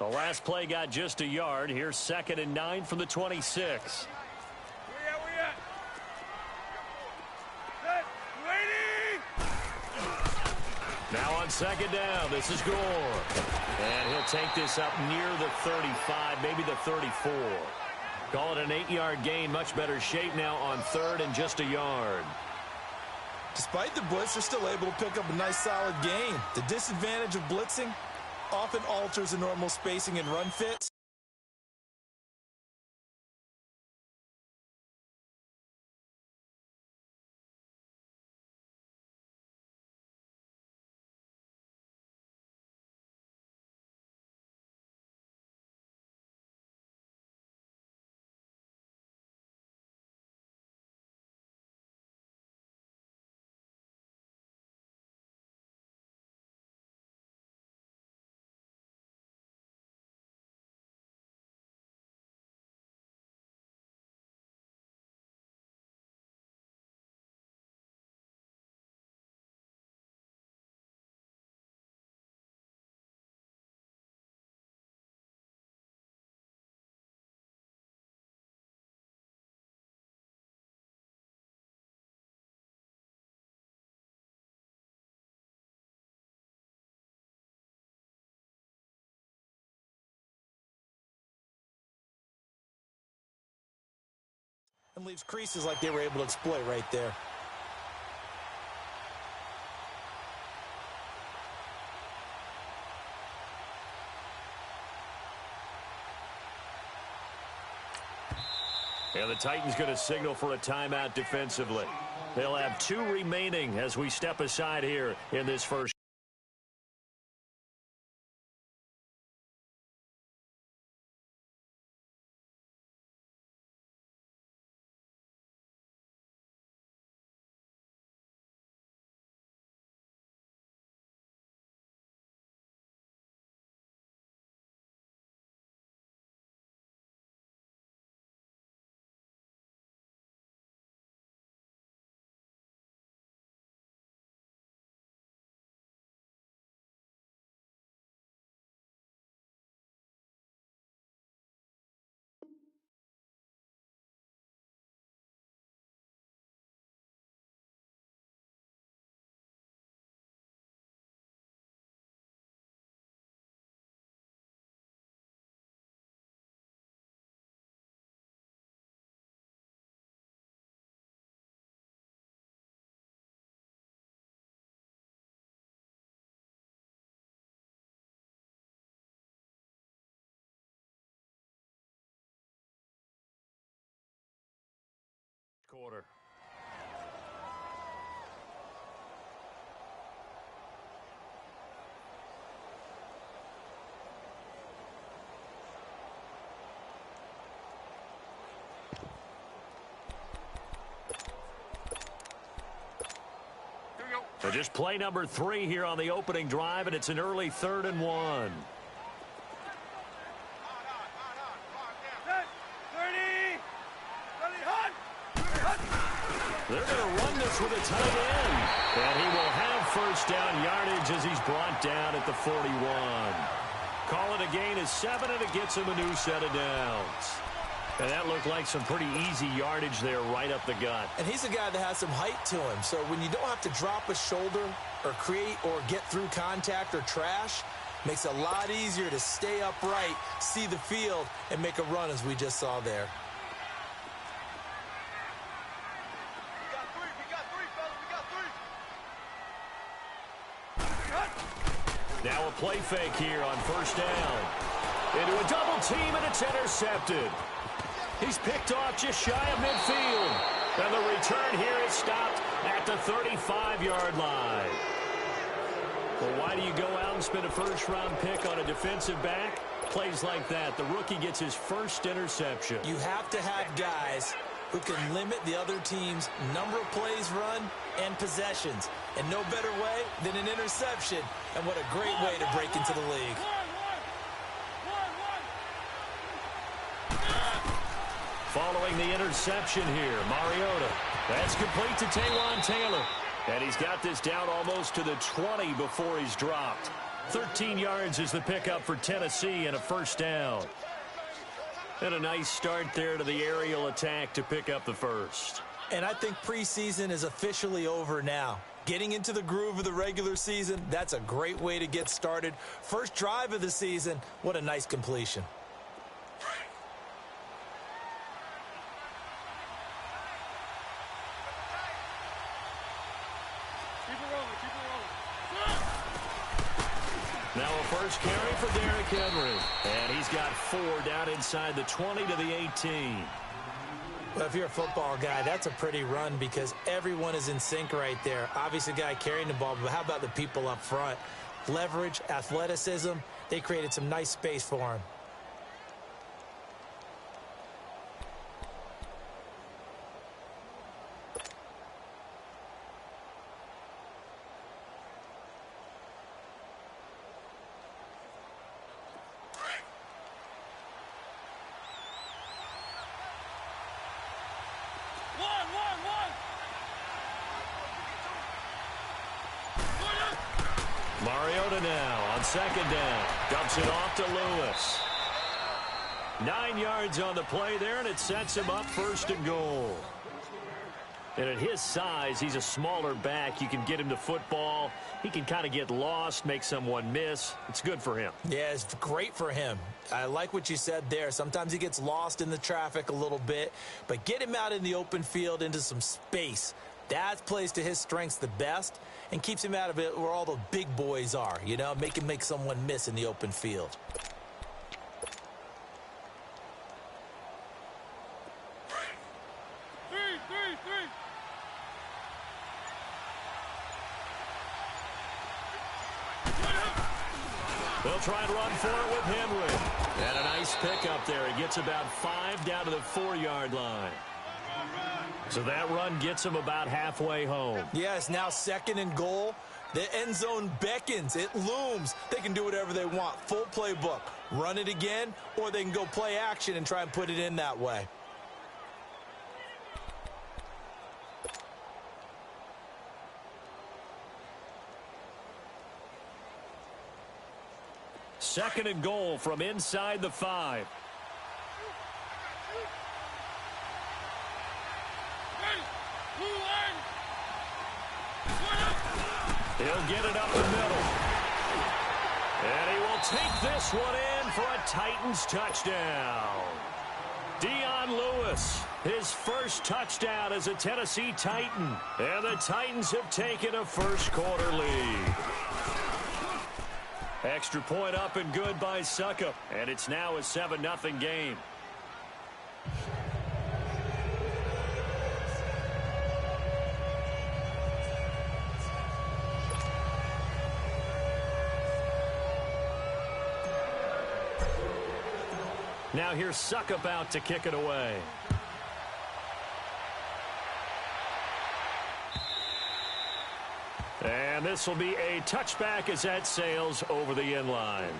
The last play got just a yard. Here's 2nd and 9 from the 26. Now on 2nd down, this is Gore. And he'll take this up near the 35, maybe the 34. Call it an 8-yard gain. Much better shape now on 3rd and just a yard. Despite the blitz, they're still able to pick up a nice solid gain. The disadvantage of blitzing often alters the normal spacing and run fits. And leaves creases like they were able to exploit right there. And the Titans going to signal for a timeout defensively. They'll have 2 remaining as we step aside here in this first. Quarter. So just play number 3 here on the opening drive, and it's an early 3rd and 1. They're going to run this with a tight end. And he will have first down yardage as he's brought down at the 41. Call it a gain of 7, and it gets him a new set of downs. And that looked like some pretty easy yardage there right up the gut. And he's a guy that has some height to him. So when you don't have to drop a shoulder or create or get through contact or trash, makes it a lot easier to stay upright, see the field, and make a run as we just saw there. Now a play fake here on first down. Into a double team, and it's intercepted. He's picked off just shy of midfield. And the return here is stopped at the 35-yard line. Well, why do you go out and spend a first-round pick on a defensive back? Plays like that. The rookie gets his first interception. You have to have guys who can limit the other team's number of plays run and possessions. And no better way than an interception. And what a great way to break into the league. Following the interception here, Mariota. That's complete to Taywan Taylor. And he's got this down almost to the 20 before he's dropped. 13 yards is the pickup for Tennessee and a first down. And a nice start there to the aerial attack to pick up the first. And I think preseason is officially over now. Getting into the groove of the regular season, that's a great way to get started. First drive of the season, what a nice completion. Now a first carry for Derrick Henry. And he's got 4 down inside the 20 to the 18. Well, if you're a football guy, that's a pretty run because everyone is in sync right there. Obviously, the guy carrying the ball, but how about the people up front? Leverage, athleticism, they created some nice space for him. Mariota now on second down. Dumps it off to Lewis. 9 yards on the play there, and it sets him up first and goal. And at his size, he's a smaller back. You can get him to football. He can kind of get lost, make someone miss. It's good for him. Yeah, it's great for him. I like what you said there. Sometimes he gets lost in the traffic a little bit, but get him out in the open field into some space. That plays to his strengths the best and keeps him out of it where all the big boys are, you know, make him make someone miss in the open field. They'll try and run for it with Henry. And a nice pickup there. He gets about 5 down to the 4-yard line. So that run gets him about halfway home. Yeah, it's now second and goal. The end zone beckons. It looms. They can do whatever they want. Full playbook. Run it again, or they can go play action and try and put it in that way. Second and goal from inside the 5. He'll get it up the middle. And he will take this one in for a Titans touchdown. Dion Lewis, his first touchdown as a Tennessee Titan. And the Titans have taken a first-quarter lead. Extra point up and good by Suckup. And it's now a 7-0 game. Now here's Suckup out to kick it away. And this will be a touchback as that sails over the end line.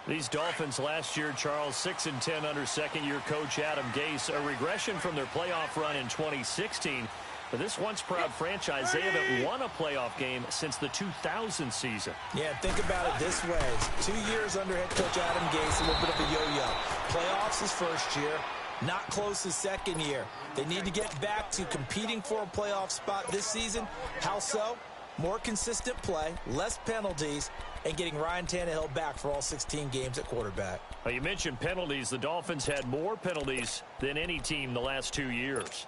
These Dolphins last year, Charles, 6-10 under second-year coach Adam Gase. A regression from their playoff run in 2016. But this once-proud franchise, they haven't won a playoff game since the 2000 season. Yeah, think about it this way. 2 years under head coach Adam Gase, a little bit of a yo-yo. Playoffs his first year, not close his second year. They need to get back to competing for a playoff spot this season. How so? More consistent play, less penalties, and getting Ryan Tannehill back for all 16 games at quarterback. Well, you mentioned penalties. The Dolphins had more penalties than any team the last 2 years.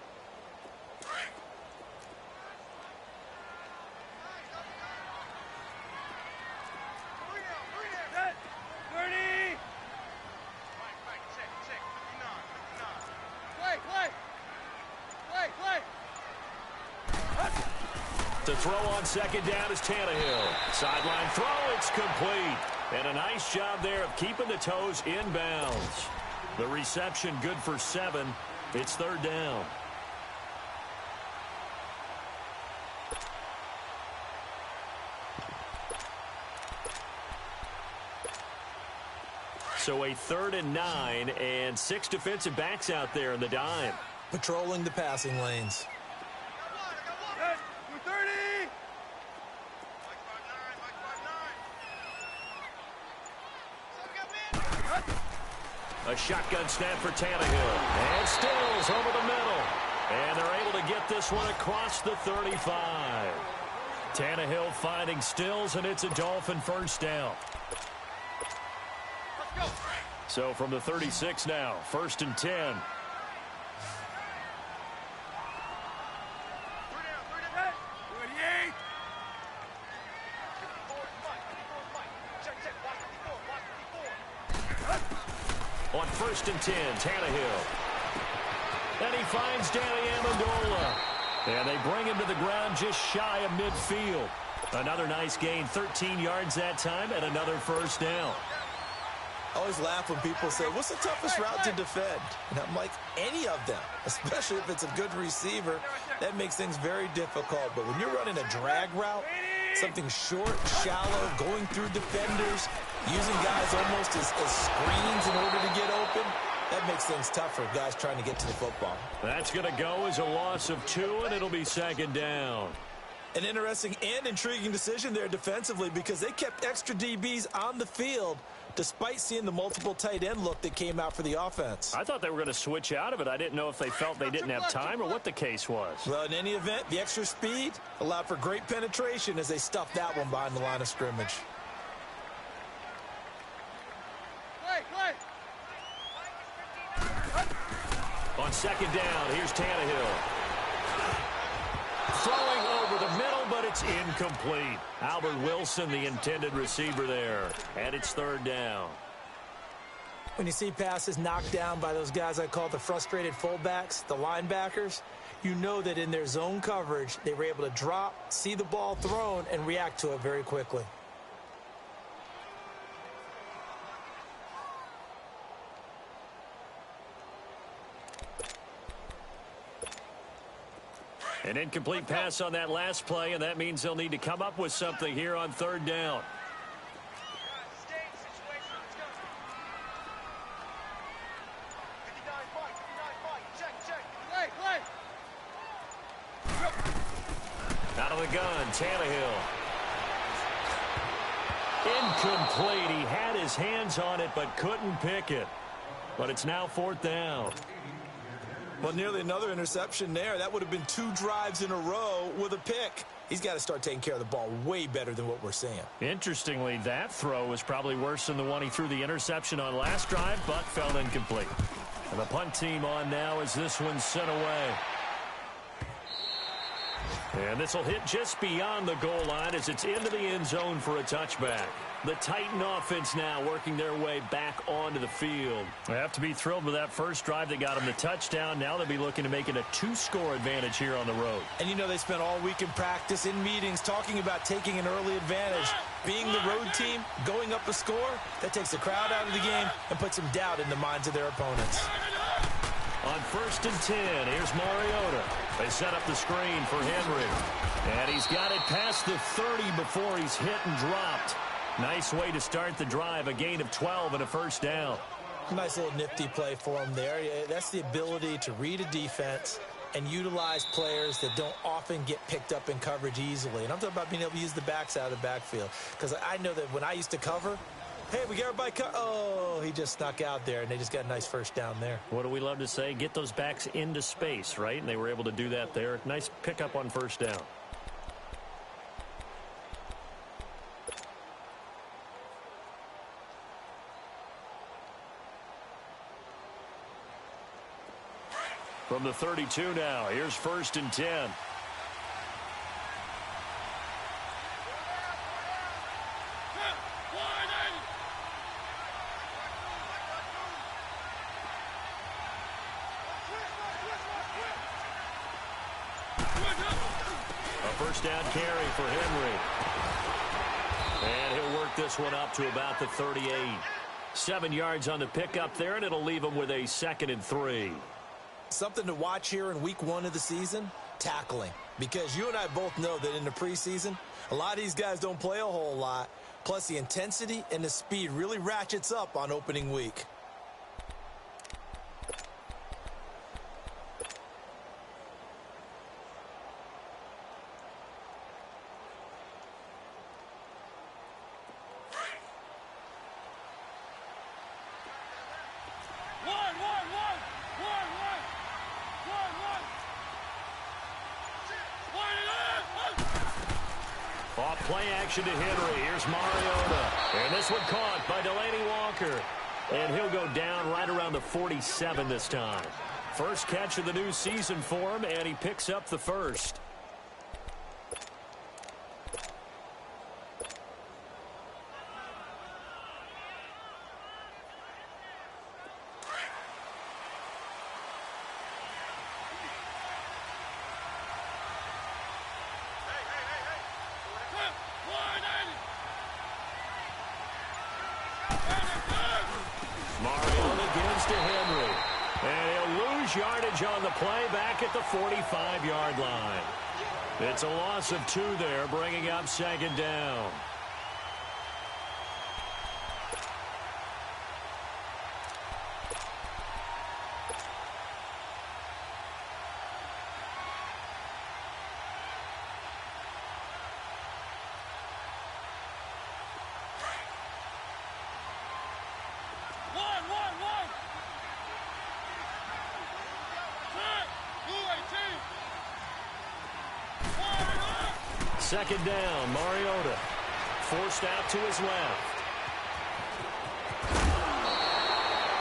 To throw on second down is Tannehill. Sideline throw, it's complete. And a nice job there of keeping the toes inbounds. The reception good for 7. It's third down. So a 3rd and 9 and 6 defensive backs out there in the dime. Patrolling the passing lanes. A shotgun snap for Tannehill. And Stills over the middle. And they're able to get this one across the 35. Tannehill finding Stills, and it's a Dolphin first down. So from the 36 now, 1st and 10. On 1st and 10, Tannehill. And he finds Danny Amendola. And they bring him to the ground just shy of midfield. Another nice gain, 13 yards that time, and another first down. I always laugh when people say, what's the toughest route to defend? And I'm like, any of them, especially if it's a good receiver. That makes things very difficult. But when you're running a drag route, something short, shallow, going through defenders, using guys almost as screens in order to get open, that makes things tough for guys trying to get to the football. That's going to go as a loss of 2, and it'll be 2nd down. An interesting and intriguing decision there defensively because they kept extra DBs on the field despite seeing the multiple tight end look that came out for the offense. I thought they were going to switch out of it. I didn't know if they felt they didn't have time or what the case was. Well, in any event, the extra speed allowed for great penetration as they stuffed that one behind the line of scrimmage. On 2nd down, here's Tannehill. Throwing over the middle, but it's incomplete. Albert Wilson, the intended receiver there. And it's 3rd down. When you see passes knocked down by those guys I call the frustrated fullbacks, the linebackers, you know that in their zone coverage, they were able to drop, see the ball thrown, and react to it very quickly. An incomplete pass on that last play, and that means they'll need to come up with something here on 3rd down. Out of the gun, Tannehill. Incomplete. He had his hands on it, but couldn't pick it. But it's now 4th down. Well, nearly another interception there. That would have been 2 drives in a row with a pick. He's got to start taking care of the ball way better than what we're seeing. Interestingly, that throw was probably worse than the one he threw the interception on last drive, but fell incomplete. And the punt team on now as this one's sent away. And this will hit just beyond the goal line as it's into the end zone for a touchback. The Titan offense now working their way back onto the field. They have to be thrilled with that first drive that got them the touchdown. Now they'll be looking to make it a 2-score advantage here on the road. And you know they spent all week in practice, in meetings, talking about taking an early advantage. Being the road team, going up a score, that takes the crowd out of the game and puts some doubt in the minds of their opponents. On 1st and 10, here's Mariota. They set up the screen for Henry. And he's got it past the 30 before he's hit and dropped. Nice way to start the drive, a gain of 12 and a first down. Nice little nifty play for him there. That's the ability to read a defense and utilize players that don't often get picked up in coverage easily. And I'm talking about being able to use the backs out of the backfield. Because I know that when I used to cover, hey, we got everybody oh, he just snuck out there, and they just got a nice first down there. What do we love to say? Get those backs into space, right? And they were able to do that there. Nice pickup on first down. From the 32 now, here's 1st and 10. A first down carry for Henry. And he'll work this one up to about the 38. 7 yards on the pickup there, and it'll leave him with a 2nd and 3. Something to watch here in week 1 of the season, tackling. Because you and I both know that in the preseason, a lot of these guys don't play a whole lot. Plus, the intensity and the speed really ratchets up on opening week. Off play action to Henry. Here's Mariota. And this one caught by Delaney Walker. And he'll go down right around the 47 this time. First catch of the new season for him, and he picks up the first. Mariota gives to Henry. And he'll lose yardage on the play back at the 45-yard line. It's a loss of 2 there, bringing up second down. Second down, Mariota. Forced out to his left.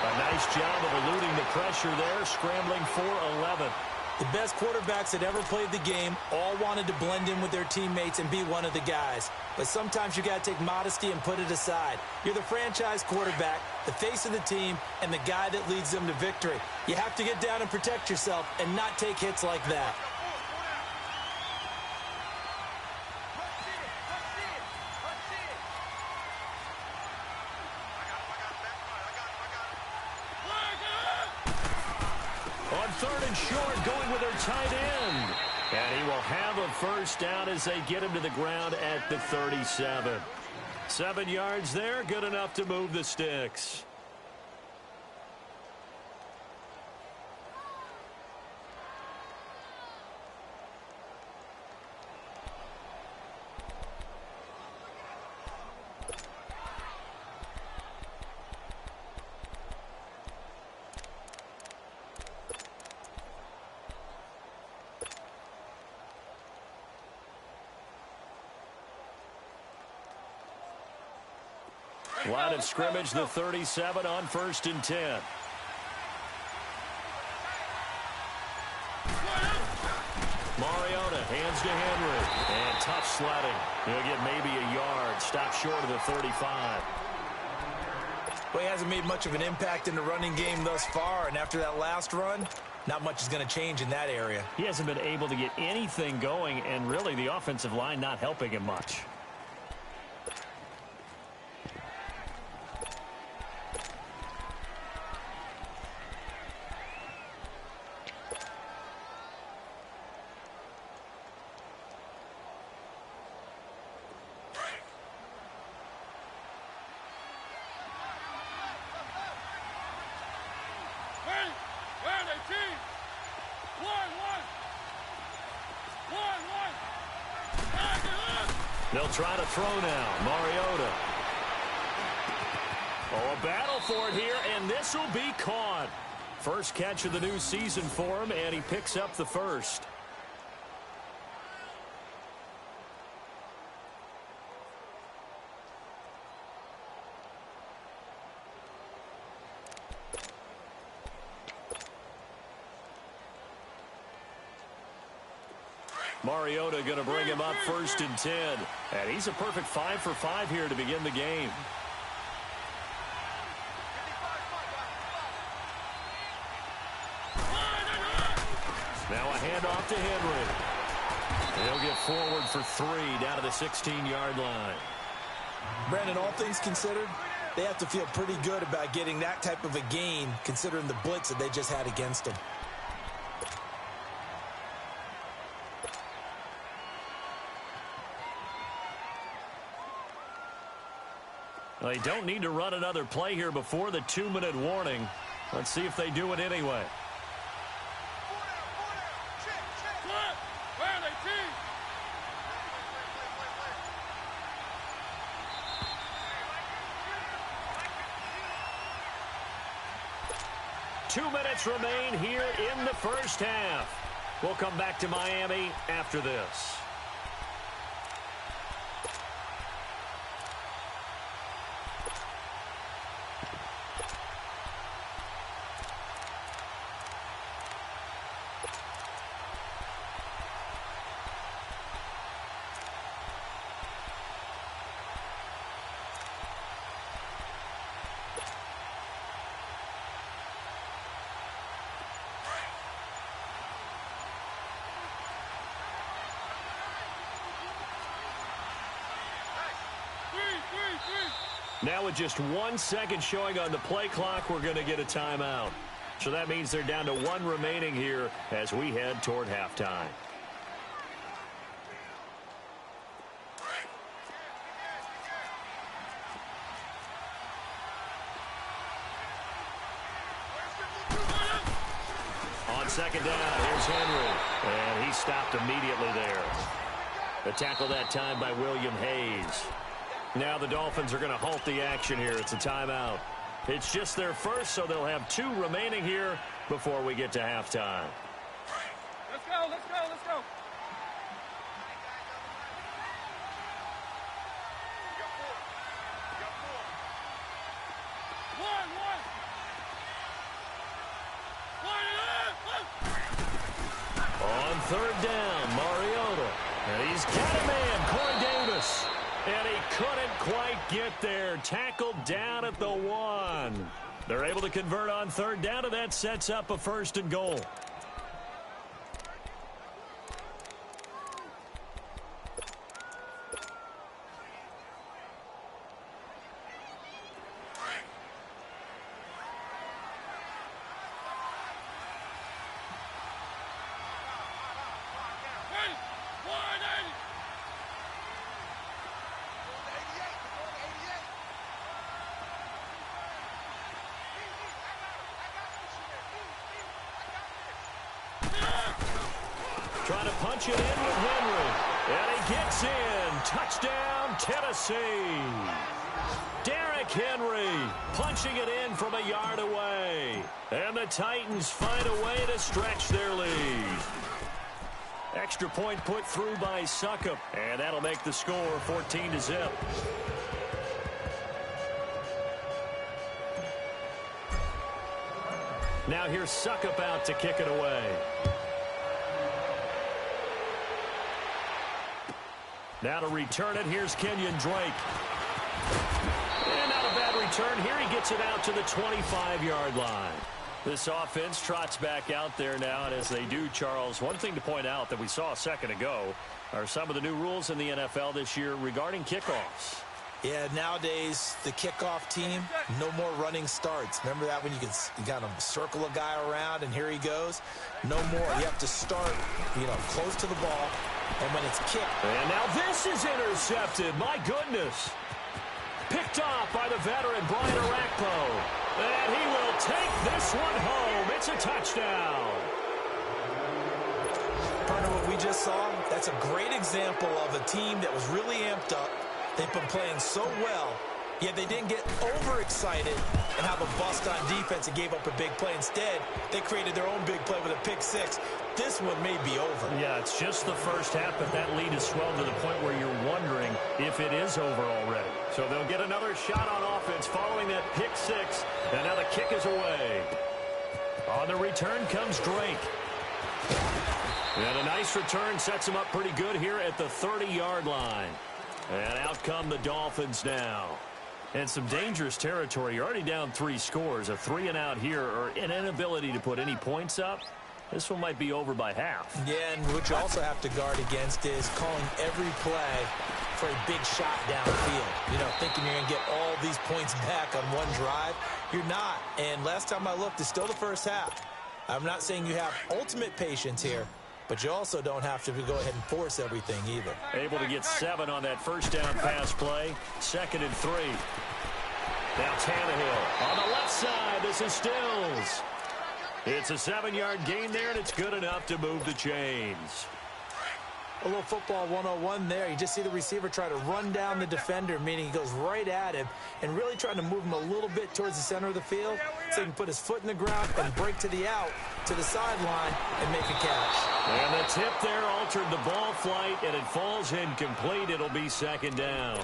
A nice job of eluding the pressure there, scrambling for 11. The best quarterbacks that ever played the game all wanted to blend in with their teammates and be one of the guys. But sometimes you got to take modesty and put it aside. You're the franchise quarterback, the face of the team, and the guy that leads them to victory. You have to get down and protect yourself and not take hits like that. On third and short, going with their tight end. And he will have a first down as they get him to the ground at the 37. 7 yards there, good enough to move the sticks. Line of scrimmage, the 37 on 1st and 10. Mariota hands to Henry. And tough sledding. He'll get maybe a yard. Stop short of the 35. Well, he hasn't made much of an impact in the running game thus far. And after that last run, not much is going to change in that area. He hasn't been able to get anything going. And really, the offensive line not helping him much. They'll try to throw now. Mariota. Oh, a battle for it here, and this will be caught. First catch of the new season for him, and he picks up the first. Mariota going to bring him up 1st and 10. And he's a perfect 5 for 5 here to begin the game. Now a handoff to Henry. And he'll get forward for 3 down to the 16-yard line. Brandon, all things considered, they have to feel pretty good about getting that type of a gain considering the blitz that they just had against them. Well, they don't need to run another play here before the 2-minute warning. Let's see if they do it anyway. Where are they, team? 2 minutes remain here in the first half. We'll come back to Miami after this. Now with just 1 second showing on the play clock, we're going to get a timeout. So that means they're down to 1 remaining here as we head toward halftime. On second down, here's Henry. And he stopped immediately there. The tackle that time by William Hayes. Now the Dolphins are going to halt the action here. It's a timeout. It's just their first, so they'll have 2 remaining here before we get to halftime. Let's go, let's go, let's go. On third down, Mariota. And he's got a man, Corey Davis. And he couldn't quite get there. Tackled down at the 1. They're able to convert on third down, and that sets up a 1st and goal. Trying to punch it in with Henry. And he gets in. Touchdown, Tennessee. Derrick Henry punching it in from a yard away. And the Titans find a way to stretch their lead. Extra point put through by Succop. And that'll make the score 14-0. Now here's Succop out to kick it away. Now to return it, here's Kenyon Drake. And not a bad return here. He gets it out to the 25-yard line. This offense trots back out there now, and as they do, Charles, one thing to point out that we saw a second ago are some of the new rules in the NFL this year regarding kickoffs. Yeah, nowadays, the kickoff team, no more running starts. Remember that when you got to circle a guy around and here he goes? No more. You have to start, close to the ball, and when it's kicked. And now this is intercepted. My goodness. Picked off by the veteran, Brian Arakpo. And he will take this one home. It's a touchdown. Partner, what we just saw, that's a great example of a team that was really amped up. They've been playing so well, yet they didn't get overexcited and have a bust on defense and gave up a big play. Instead, they created their own big play with a pick six. This one may be over. Yeah, it's just the first half, but that lead has swelled to the point where you're wondering if it is over already. So they'll get another shot on offense following that pick six, and now the kick is away. On the return comes Drake. And a nice return sets him up pretty good here at the 30-yard line. And out come the Dolphins now. And some dangerous territory. You're already down 3 scores. A 3-and-out here, or an inability to put any points up. This one might be over by half. Yeah, and what you also have to guard against is calling every play for a big shot downfield. Thinking you're going to get all these points back on one drive. You're not. And last time I looked, it's still the first half. I'm not saying you have ultimate patience here, but you also don't have to go ahead and force everything either. Able to get 7 on that first down pass play. 2nd and 3. Now Tannehill on the left side. This is Stills. It's a 7-yard gain there, and it's good enough to move the chains. A little football 101 there. You just see the receiver try to run down the defender, meaning he goes right at him and really trying to move him a little bit towards the center of the field so he can put his foot in the ground and break to the out, to the sideline, and make a catch. And the tip there altered the ball flight, and it falls incomplete. It'll be 2nd down.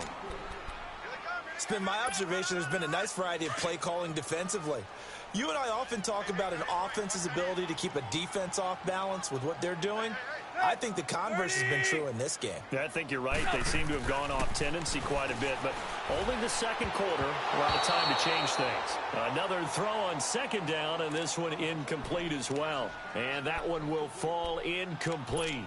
It's been my observation there's been a nice variety of play calling defensively. You and I often talk about an offense's ability to keep a defense off balance with what they're doing. I think the converse has been true in this game. Yeah, I think you're right. They seem to have gone off tendency quite a bit, but only the 2nd quarter, a lot of time to change things. Another throw on 2nd down, and this one incomplete as well. And that one will fall incomplete.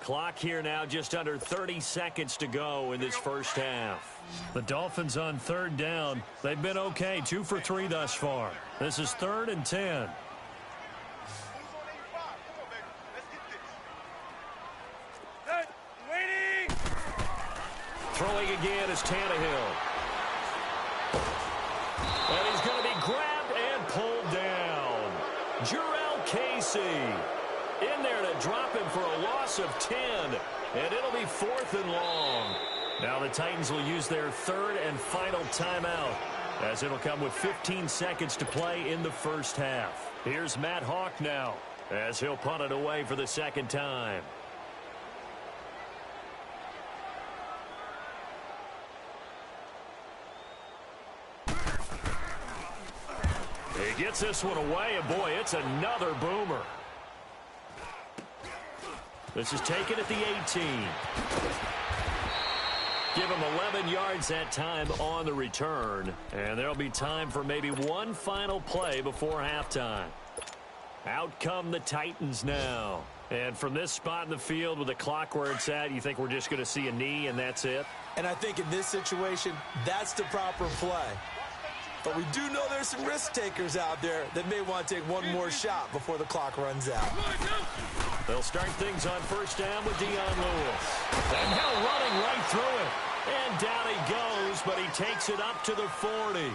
Clock here now, just under 30 seconds to go in this first half. The Dolphins on 3rd down. They've been okay, 2 for 3 thus far. This is 3rd and 10. Throwing again is Tannehill. And he's going to be grabbed and pulled down. Jarrell Casey in there to drop him for a loss of 10. And it'll be 4th and long. Now the Titans will use their 3rd and final timeout, as it'll come with 15 seconds to play in the first half. Here's Matt Hawk now, as he'll punt it away for the 2nd time. He gets this one away, and boy, it's another boomer. This is taken at the 18. Give him 11 yards that time on the return, and there'll be time for maybe one final play before halftime. Out come the Titans now. And from this spot in the field with the clock where it's at, you think we're just going to see a knee and that's it? And I think in this situation, that's the proper play. But we do know there's some risk takers out there that may want to take one more shot before the clock runs out. They'll start things on 1st down with Dion Lewis. And now running right through it. And down he goes, but he takes it up to the 40.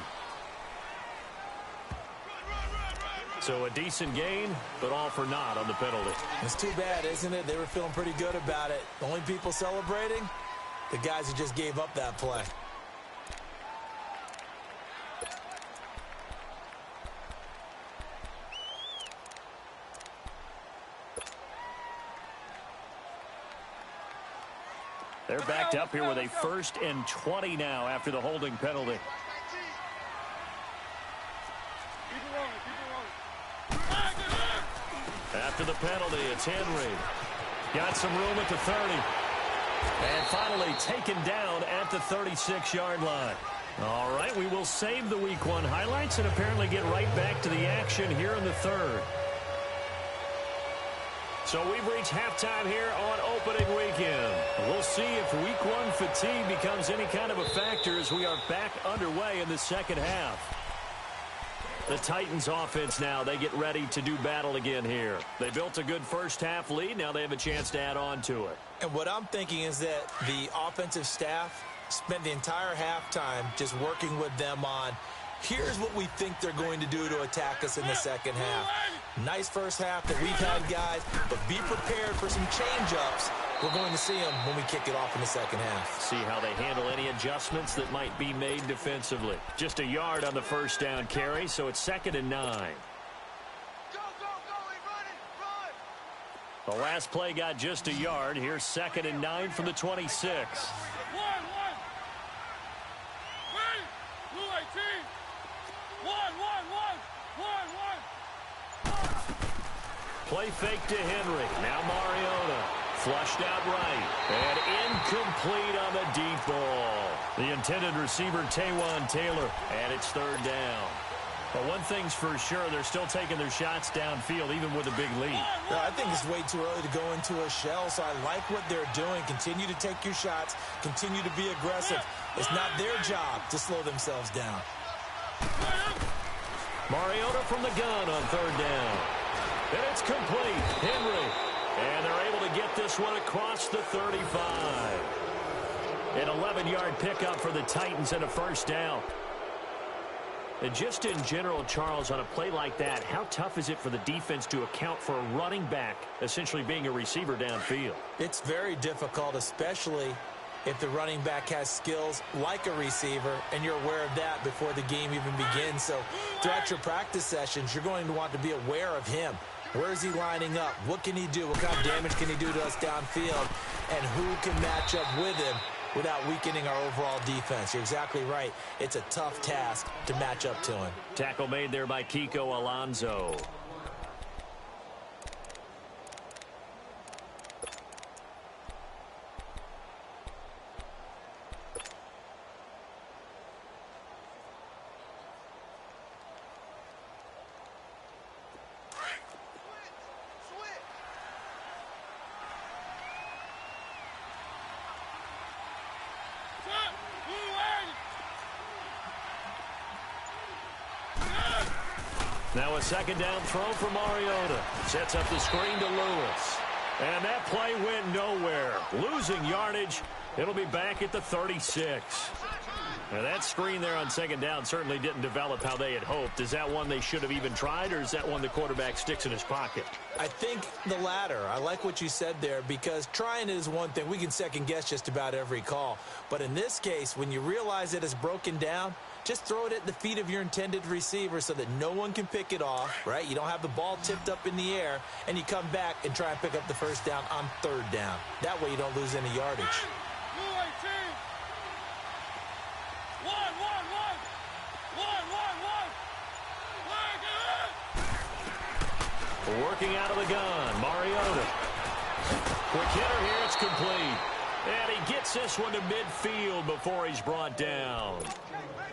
So a decent gain, but all for naught on the penalty. It's too bad, isn't it? They were feeling pretty good about it. The only people celebrating, the guys who just gave up that play. They're backed up here with a 1st and 20 now after the holding penalty. After the penalty, it's Henry. Got some room at the 30. And finally taken down at the 36-yard line. All right, we will save the Week 1 highlights and apparently get right back to the action here in the 3rd. So we've reached halftime here on opening weekend. We'll see if Week 1 fatigue becomes any kind of a factor as we are back underway in the 2nd half. The Titans offense now, they get ready to do battle again here. They built a good first half lead. Now they have a chance to add on to it. And what I'm thinking is that the offensive staff spent the entire halftime just working with them on, here's what we think they're going to do to attack us in the 2nd half. Nice first half that we've had, guys, but be prepared for some change-ups. We're going to see them when we kick it off in the 2nd half. See how they handle any adjustments that might be made defensively. Just a yard on the 1st down carry, so it's 2nd and 9. Go, run! The last play got just a yard. Here's 2nd and 9 from the 26. One! Ready? Blue 18! One! Play fake to Henry. Now Mariota. Flushed out right. And incomplete on the deep ball. The intended receiver, Taywan Taylor. And it's 3rd down. But one thing's for sure, they're still taking their shots downfield, even with a big lead. No, I think it's way too early to go into a shell, so I like what they're doing. Continue to take your shots. Continue to be aggressive. It's not their job to slow themselves down. Mariota from the gun on 3rd down. And it's complete. Henry. And they're able to get this one across the 35. An 11-yard pickup for the Titans and a first down. And just in general, Charles, on a play like that, how tough is it for the defense to account for a running back essentially being a receiver downfield? It's very difficult, especially if the running back has skills like a receiver, and you're aware of that before the game even begins. So throughout your practice sessions, you're going to want to be aware of him. Where is he lining up? What can he do? What kind of damage can he do to us downfield? And who can match up with him without weakening our overall defense? You're exactly right. It's a tough task to match up to him. Tackle made there by Kiko Alonso. Now a second down throw for Mariota. Sets up the screen to Lewis. And that play went nowhere. Losing yardage. It'll be back at the 36. Now that screen there on second down certainly didn't develop how they had hoped. Is that one they should have even tried, or is that one the quarterback sticks in his pocket? I think the latter. I like what you said there, because trying is one thing. We can second guess just about every call. But in this case, when you realize it is broken down, just throw it at the feet of your intended receiver so that no one can pick it off, right? You don't have the ball tipped up in the air, and you come back and try and pick up the first down on third down. That way you don't lose any yardage. Working out of the gun, Mariota. Quick hitter here, it's complete. And he gets this one to midfield before he's brought down.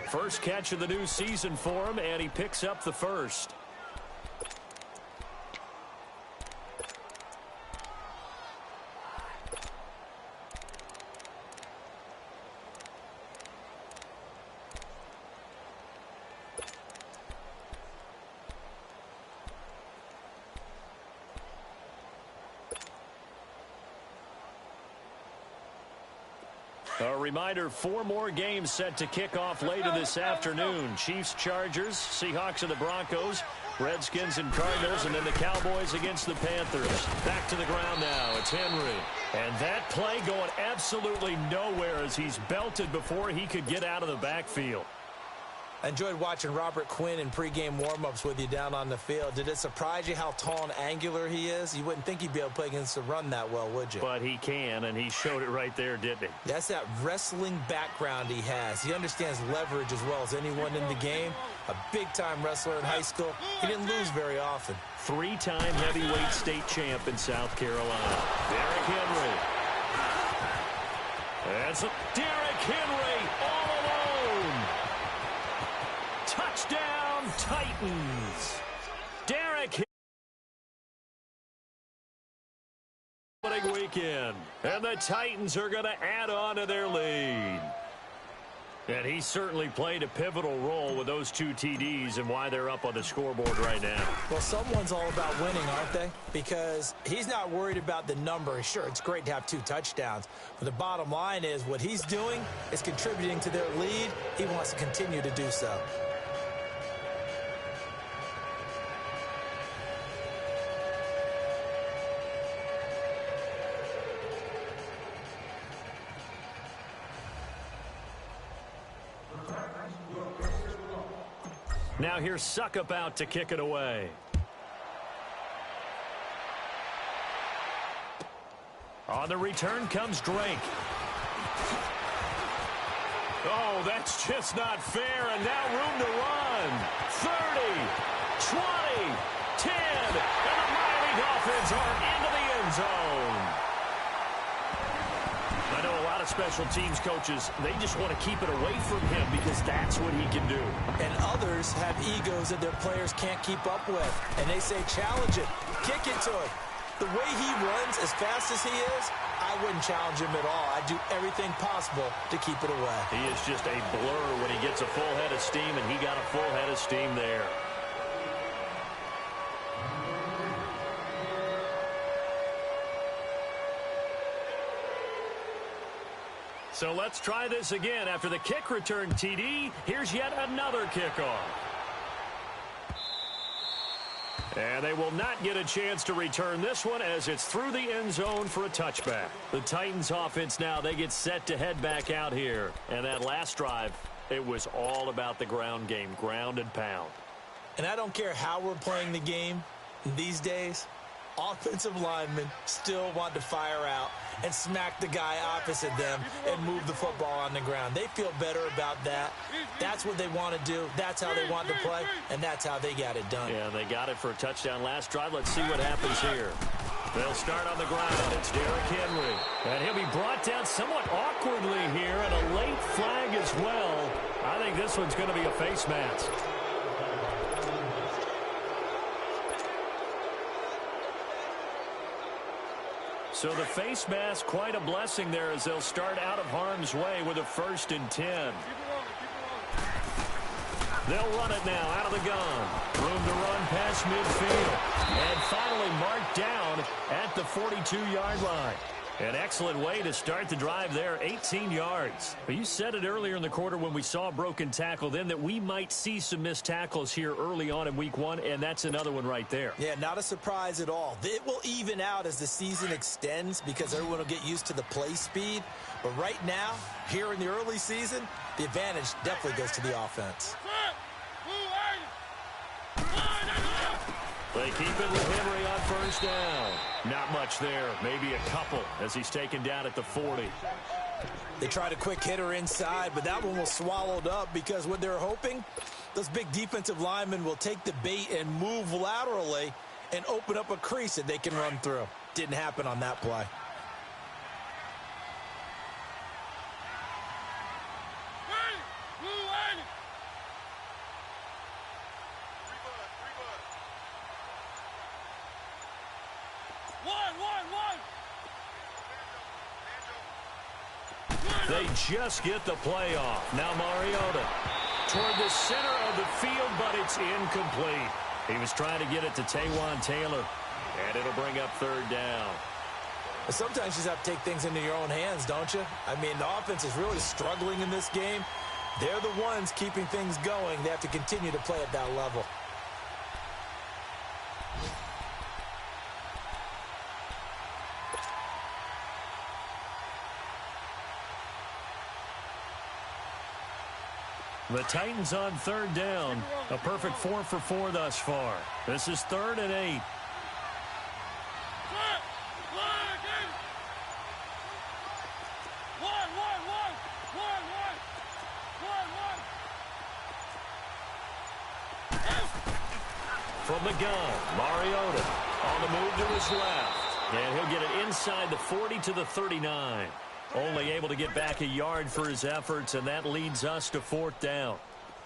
First catch of the new season for him, and he picks up the first. A reminder, 4 more games set to kick off later this afternoon. Chiefs, Chargers, Seahawks and the Broncos, Redskins and Cardinals, and then the Cowboys against the Panthers. Back to the ground now. It's Henry. And that play going absolutely nowhere as he's belted before he could get out of the backfield. I enjoyed watching Robert Quinn in pregame warm-ups with you down on the field. Did it surprise you how tall and angular he is? You wouldn't think he'd be able to play against the run that well, would you? But he can, and he showed it right there, didn't he? That's that wrestling background he has. He understands leverage as well as anyone in the game. A big-time wrestler in high school. He didn't lose very often. 3-time heavyweight state champ in South Carolina. Derrick Henry. That's Derrick Henry all alone. Touchdown, Titans. Derrick Henry weekend. And the Titans are going to add on to their lead. And he certainly played a pivotal role with those 2 TDs and why they're up on the scoreboard right now. Well, someone's all about winning, aren't they? Because he's not worried about the number. Sure, it's great to have 2 touchdowns. But the bottom line is what he's doing is contributing to their lead. He wants to continue to do so. Now here's Suckup out to kick it away. On the return comes Drake. Oh, that's just not fair, and now room to run. 30, 20, 10, and the Miami Dolphins are into the end zone. I know a lot of special teams coaches, they just want to keep it away from him because that's what he can do. And others have egos that their players can't keep up with. And they say, challenge it, kick it to him. The way he runs as fast as he is, I wouldn't challenge him at all. I'd do everything possible to keep it away. He is just a blur when he gets a full head of steam, and he got a full head of steam there. So let's try this again. After the kick return TD, here's yet another kickoff. And they will not get a chance to return this one as it's through the end zone for a touchback. The Titans offense now, they get set to head back out here. And that last drive, it was all about the ground game, ground and pound. And I don't care how we're playing the game these days, offensive linemen still want to fire out and smack the guy opposite them and move the football on the ground. They feel better about that. That's what they want to do. That's how they want to play, and that's how they got it done. Yeah, they got it for a touchdown last drive. Let's see what happens here. They'll start on the ground. It's Derrick Henry. And he'll be brought down somewhat awkwardly here, and a late flag as well. I think this one's going to be a face mask. So the face mask, quite a blessing there as they'll start out of harm's way with a 1st and 10. They'll run it now out of the gun. Room to run past midfield. And finally marked down at the 42-yard line. An excellent way to start the drive there, 18 yards. But you said it earlier in the quarter when we saw a broken tackle then that we might see some missed tackles here early on in week 1, and that's another one right there. Yeah, not a surprise at all. It will even out as the season extends because everyone will get used to the play speed. But right now, here in the early season, the advantage definitely goes to the offense. They keep it with Henry on 1st down. Not much there, maybe a couple as he's taken down at the 40. They tried a quick hitter inside, but that one was swallowed up because what they're hoping, those big defensive linemen will take the bait and move laterally and open up a crease that they can run through. Didn't happen on that play. They just get the play off. Now Mariota toward the center of the field, but it's incomplete. He was trying to get it to Taywan Taylor, and it'll bring up 3rd down. Sometimes you just have to take things into your own hands, don't you? I mean, the offense is really struggling in this game. They're the ones keeping things going. They have to continue to play at that level. The Titans on 3rd down. A perfect 4 for 4 thus far. This is 3rd and 8. From the gun, Mariota on the move to his left. And he'll get it inside the 40 to the 39. Only able to get back a yard for his efforts, and that leads us to 4th down.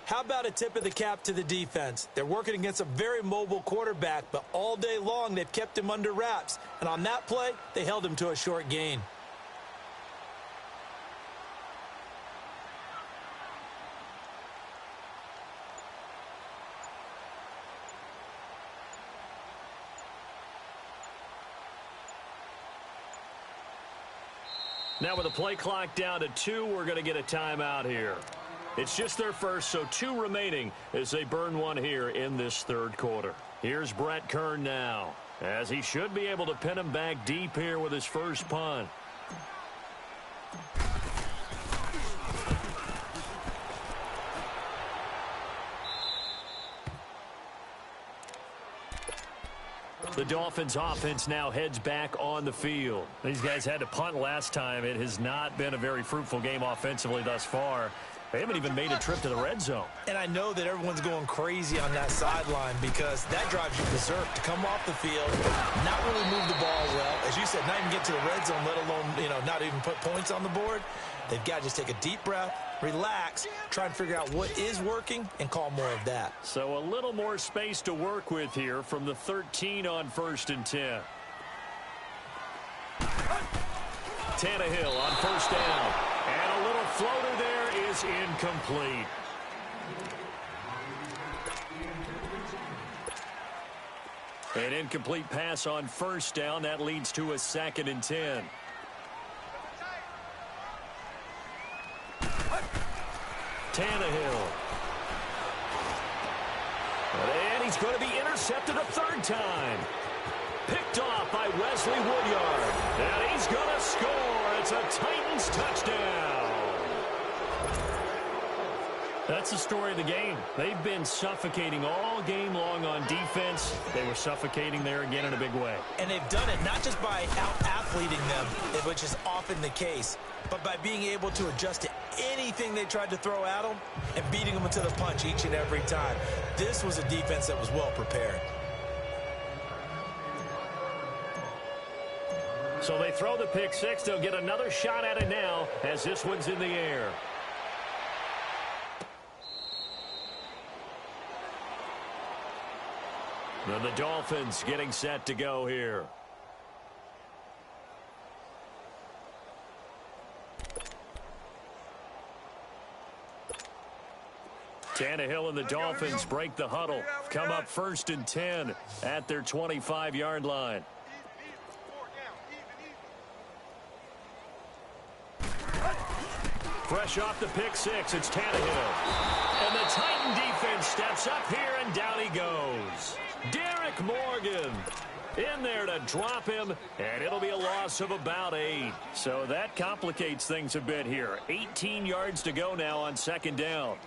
How about a tip of the cap to the defense? They're working against a very mobile quarterback, but all day long they've kept him under wraps. And on that play, they held him to a short gain. Now with the play clock down to 2, we're going to get a timeout here. It's just their first, so 2 remaining as they burn one here in this 3rd quarter. Here's Brett Kern now, as he should be able to pin him back deep here with his first punt. The Dolphins offense now heads back on the field. These guys had to punt last time. It has not been a very fruitful game offensively thus far. They haven't even made a trip to the red zone. And I know that everyone's going crazy on that sideline because that drives you berserk to come off the field, not really move the ball well. As you said, not even get to the red zone, let alone, not even put points on the board. They've got to just take a deep breath, relax, try and figure out what is working, and call more of that. So a little more space to work with here from the 13 on 1st and 10. Tannehill on 1st down. And a little floater there is incomplete. An incomplete pass on 1st down. That leads to a 2nd and 10. Tannehill. And he's going to be intercepted a third time. Picked off by Wesley Woodyard. And he's going to score. It's a Titans touchdown. That's the story of the game. They've been suffocating all game long on defense. They were suffocating there again in a big way. And they've done it not just by out-athleting them, which is often the case, but by being able to adjust to anything they tried to throw at them and beating them to the punch each and every time. This was a defense that was well prepared. So they throw the pick six. They'll get another shot at it now as this one's in the air. And the Dolphins getting set to go here. Tannehill and the Dolphins break the huddle. Come up 1st and 10 at their 25-yard line. Fresh off the pick six, it's Tannehill. And the Titan defense steps up here, and down he goes. Derek Morgan in there to drop him, and it'll be a loss of about 8. So that complicates things a bit here. 18 yards to go now on 2nd down.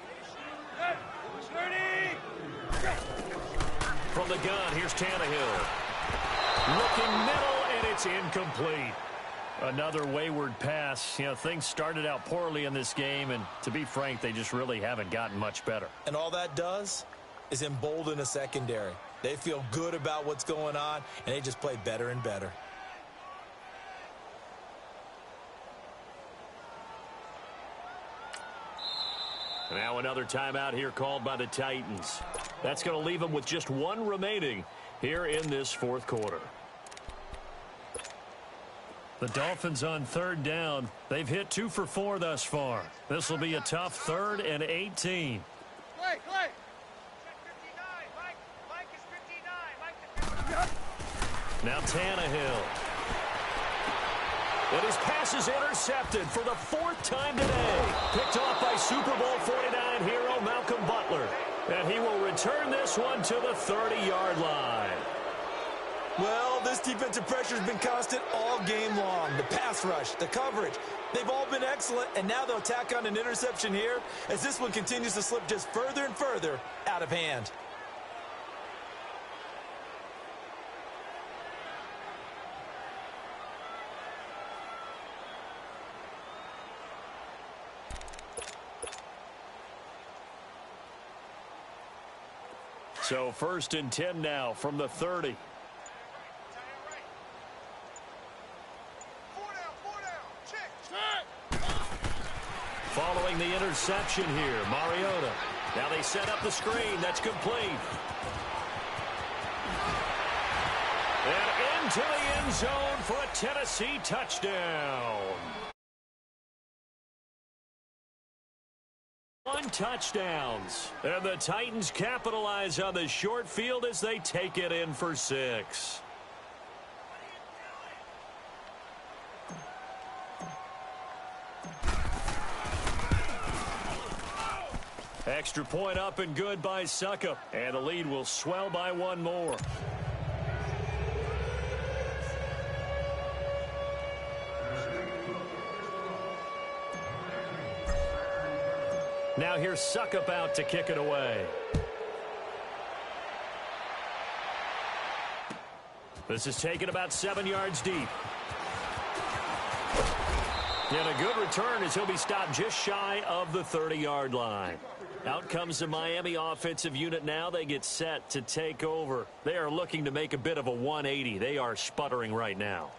From the gun, here's Tannehill. Looking middle, and it's incomplete. Another wayward pass. You know, things started out poorly in this game, and to be frank, they just really haven't gotten much better. And all that does is embolden a secondary. They feel good about what's going on, and they just play better and better. Now another timeout here called by the Titans. That's going to leave them with just one remaining here in this 4th quarter. The Dolphins on 3rd down. They've hit 2 for 4 thus far. This will be a tough 3rd and 18. Clay. Now Tannehill. And his pass is intercepted for the 4th time today. Picked off by Super Bowl 49 hero Malcolm Butler. And he will return this one to the 30-yard line. Well, this defensive pressure has been constant all game long. The pass rush, the coverage, they've all been excellent, and now they'll tack on an interception here as this one continues to slip just further and further out of hand. So 1st and 10 now from the 30. Following the interception here, Mariota. Now they set up the screen. That's complete. And into the end zone for a Tennessee touchdown. 1 touchdowns. And the Titans capitalize on the short field as they take it in for 6. Extra point up and good by Suckup. And the lead will swell by 1 more. Now here's Suckup out to kick it away. This is taken about 7 yards deep. And a good return as he'll be stopped just shy of the 30-yard line. Out comes the Miami offensive unit now. They get set to take over. They are looking to make a bit of a 180. They are sputtering right now.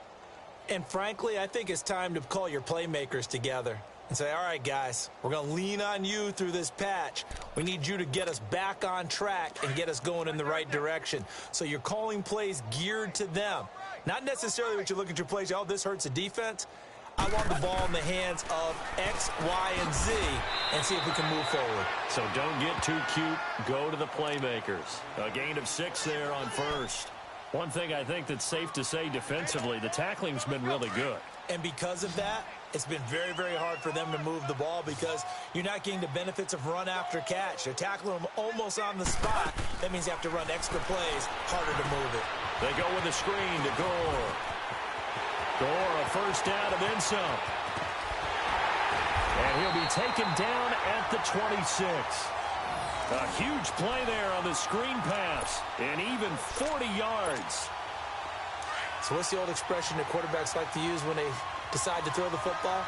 And frankly, I think it's time to call your playmakers together and say, all right, guys, we're going to lean on you through this patch. We need you to get us back on track and get us going in the right direction. So you're calling plays geared to them. Not necessarily what you look at your plays, oh, this hurts the defense. I want the ball in the hands of X, Y, and Z and see if we can move forward. So don't get too cute. Go to the playmakers. A gain of 6 there on 1st. One thing I think that's safe to say defensively, the tackling's been really good. And because of that, it's been very, very hard for them to move the ball because you're not getting the benefits of run after catch. They're tackling them almost on the spot. That means you have to run extra plays, harder to move it. They go with a screen to Gore. Gore, a first down and then some. And he'll be taken down at the 26. A huge play there on the screen pass, and even 40 yards. So what's the old expression that quarterbacks like to use when they decide to throw the football?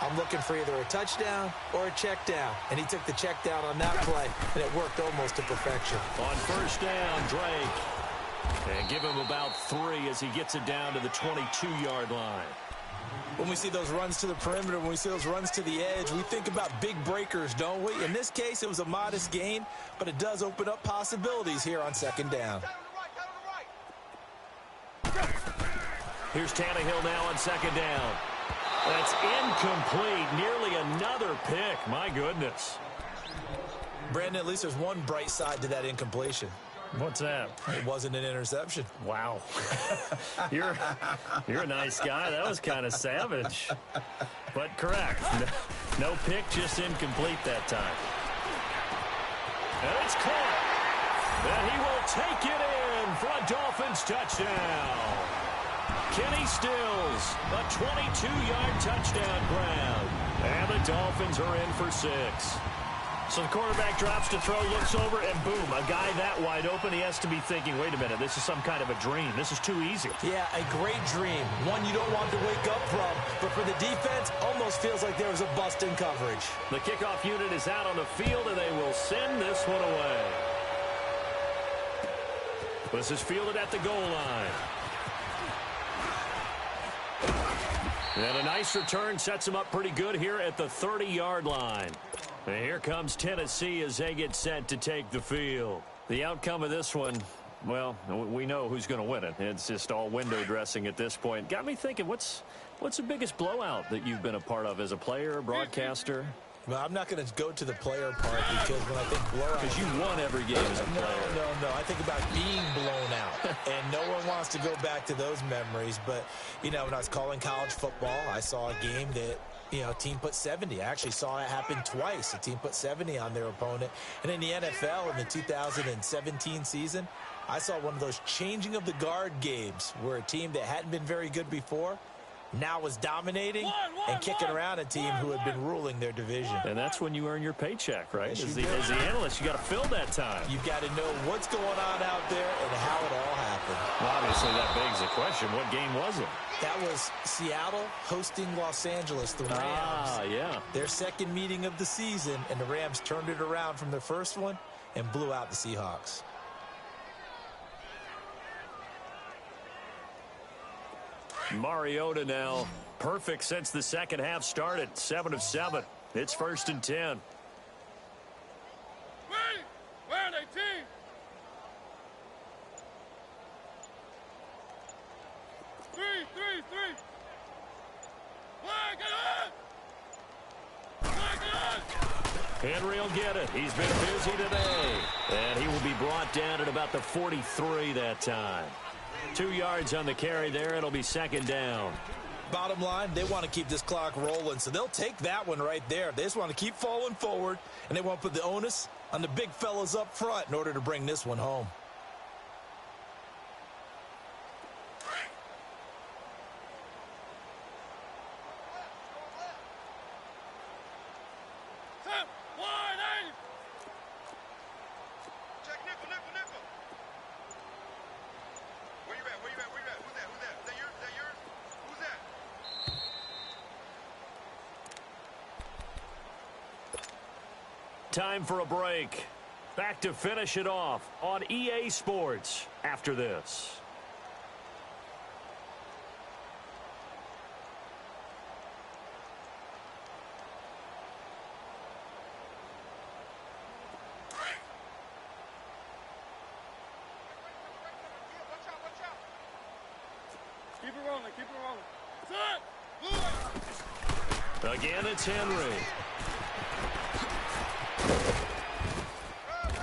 I'm looking for either a touchdown or a check down. And he took the check down on that play, and it worked almost to perfection. On first down, Drake. And give him about 3 as he gets it down to the 22-yard line. When we see those runs to the perimeter, when we see those runs to the edge, we think about big breakers, don't we? In this case, it was a modest gain, but it does open up possibilities here on second down. Here's Tannehill now on second down. That's incomplete. Nearly another pick. My goodness. Brandon, at least there's one bright side to that incompletion. What's that? It wasn't an interception. Wow. You're a nice guy. That was kind of savage. But correct. No pick, just incomplete that time. And it's caught. And he will take it in for a Dolphins touchdown. Kenny Stills, a 22-yard touchdown grab. And the Dolphins are in for 6. So the quarterback drops to throw, looks over, and boom, a guy that wide open, he has to be thinking, wait a minute, this is some kind of a dream. This is too easy. Yeah, a great dream. One you don't want to wake up from. But for the defense, almost feels like there was a bust in coverage. The kickoff unit is out on the field, and they will send this one away. This is fielded at the goal line. And a nice return sets him up pretty good here at the 30-yard line. And here comes Tennessee as they get set to take the field. The outcome of this one, well, we know who's going to win it. It's just all window dressing at this point. Got me thinking, what's the biggest blowout that you've been a part of as a player, broadcaster? Well, I'm not going to go to the player part because when I think blowout... Because you won every game as a player. No. I think about being blown out. And no one wants to go back to those memories. But, you know, when I was calling college football, I saw a game that, you know, a team put 70. I actually saw it happen twice. A team put 70 on their opponent. And in the NFL, in the 2017 season, I saw one of those changing of the guard games where a team that hadn't been very good before now was dominating and kicking around a team who had been ruling their division. And that's when you earn your paycheck, right? Yes, as the analyst, you got to fill that time. You've got to know what's going on out there and how it all happened. Well, obviously, that begs the question, what game was it? That was Seattle hosting Los Angeles, the Rams. Ah, yeah. Their second meeting of the season, and the Rams turned it around from their first one and blew out the Seahawks. Mariota now perfect since the second half started. 7 of 7. It's 1st and 10. Ready? Where are they, team? Three. Flag it on! Henry will get it. He's been busy today. And he will be brought down at about the 43 that time. 2 yards on the carry there. It'll be second down. Bottom line, they want to keep this clock rolling, so they'll take that one right there. They just want to keep falling forward, and they want to put the onus on the big fellas up front in order to bring this one home. Time for a break. Back to finish it off on EA Sports after this. Keep it rolling. Again, it's Henry.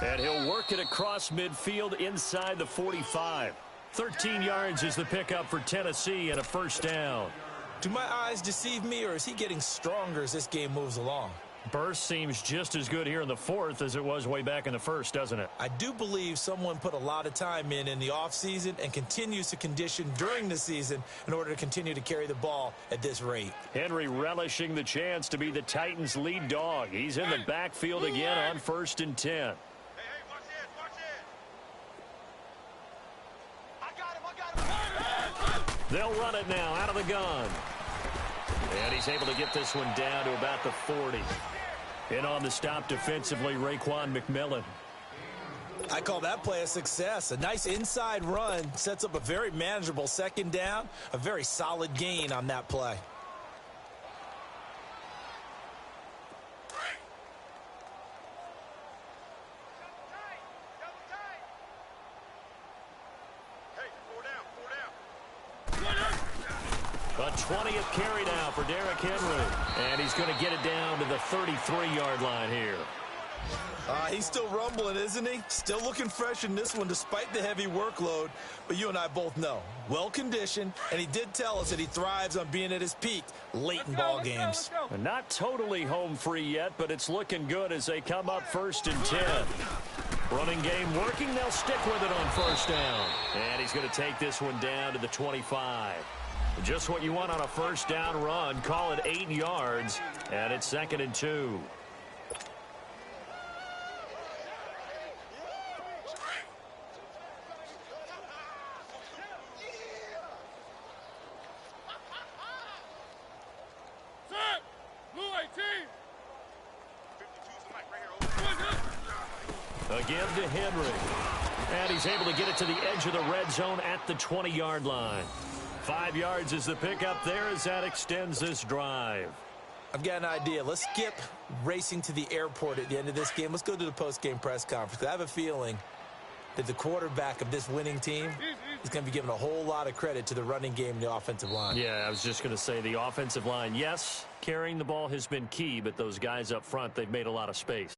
And he'll work it across midfield inside the 45. 13 yards is the pickup for Tennessee and a first down. Do my eyes deceive me, or is he getting stronger as this game moves along? Burst seems just as good here in the fourth as it was way back in the first, doesn't it? I do believe someone put a lot of time in the offseason and continues to condition during the season in order to continue to carry the ball at this rate. Henry relishing the chance to be the Titans' lead dog. He's in the backfield again on 1st and 10. Hey, watch it, watch it. I got him. They'll run it now out of the gun. And he's able to get this one down to about the 40. In on the stop defensively, Raekwon McMillan. I call that play a success. A nice inside run sets up a very manageable second down. A very solid gain on that play. A 20th carry now for Derrick Henry. And he's going to get it down to the 33-yard line here. He's still rumbling, isn't he? Still looking fresh in this one despite the heavy workload. But you and I both know, well-conditioned, and he did tell us that he thrives on being at his peak late in ball games. And not totally home free yet, but it's looking good as they come up 1st and 10. Running game working. They'll stick with it on 1st down. And he's going to take this one down to the 25. Just what you want on a 1st down run. Call it 8 yards, and it's 2nd and 2. Set. Blue 18. Again to Henry. And he's able to get it to the edge of the red zone at the 20-yard line. 5 yards is the pickup there as that extends this drive. I've got an idea. Let's skip racing to the airport at the end of this game. Let's go to the post-game press conference. I have a feeling that the quarterback of this winning team is going to be given a whole lot of credit to the running game and the offensive line. Yeah, I was just going to say the offensive line, yes, carrying the ball has been key, but those guys up front, they've made a lot of space.